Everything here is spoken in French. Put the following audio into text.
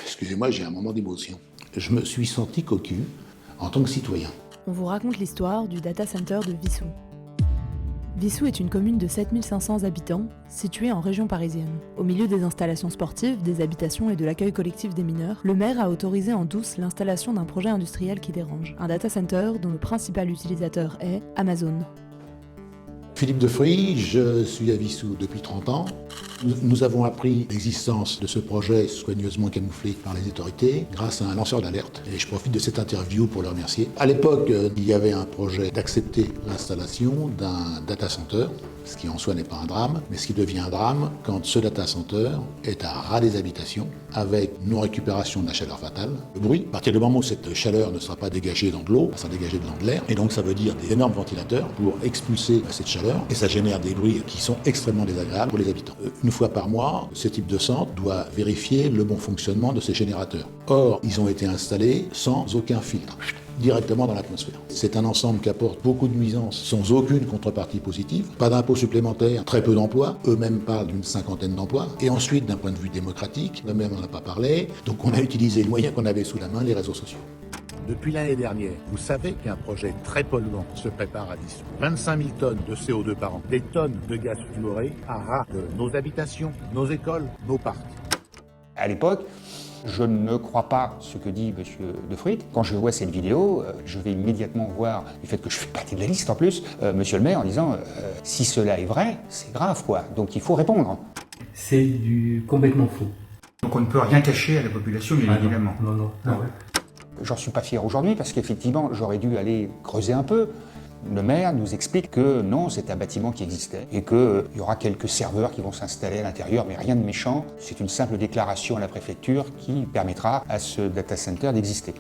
Excusez-moi, j'ai un moment d'émotion. Je me suis senti cocu en tant que citoyen. On vous raconte l'histoire du data center de Wissous. Wissous est une commune de 7500 habitants, située en région parisienne. Au milieu des installations sportives, des habitations et de l'accueil collectif des mineurs, le maire a autorisé en douce l'installation d'un projet industriel qui dérange. Un data center dont le principal utilisateur est Amazon. Philippe Defruy, je suis à Wissous depuis 30 ans. Nous avons appris l'existence de ce projet soigneusement camouflé par les autorités grâce à un lanceur d'alerte. Et je profite de cette interview pour le remercier. À l'époque, il y avait un projet d'accepter l'installation d'un data center, ce qui en soi n'est pas un drame, mais ce qui devient un drame quand ce data center est à ras des habitations, avec non-récupération de la chaleur fatale, le bruit. À partir du moment où cette chaleur ne sera pas dégagée dans de l'eau, elle sera dégagée dans de l'air, et donc ça veut dire des énormes ventilateurs pour expulser cette chaleur, et ça génère des bruits qui sont extrêmement désagréables pour les habitants. Une fois par mois, ce type de centre doit vérifier le bon fonctionnement de ces générateurs. Or, ils ont été installés sans aucun filtre, directement dans l'atmosphère. C'est un ensemble qui apporte beaucoup de nuisances sans aucune contrepartie positive, pas d'impôts supplémentaires, très peu d'emplois, eux-mêmes parlent d'une cinquantaine d'emplois. Et ensuite, d'un point de vue démocratique, eux-mêmes n'en a pas parlé, donc on a utilisé le moyen qu'on avait sous la main, les réseaux sociaux. Depuis l'année dernière, vous savez qu'un projet très polluant se prépare à Wissous. 25 000 tonnes de CO2 par an, des tonnes de gaz fluoré à ras de nos habitations, nos écoles, nos parcs. À l'époque, je ne crois pas ce que dit M. Defruy. Quand je vois cette vidéo, je vais immédiatement voir, du fait que je fais partie de la liste en plus, Monsieur le maire en disant si cela est vrai, c'est grave quoi, donc il faut répondre. C'est complètement faux. Donc on ne peut rien cacher à la population, bien évidemment. Non. J'en suis pas fier aujourd'hui parce qu'effectivement, j'aurais dû aller creuser un peu. Le maire nous explique que non, c'est un bâtiment qui existait et qu'il y aura quelques serveurs qui vont s'installer à l'intérieur, mais rien de méchant. C'est une simple déclaration à la préfecture qui permettra à ce data center d'exister.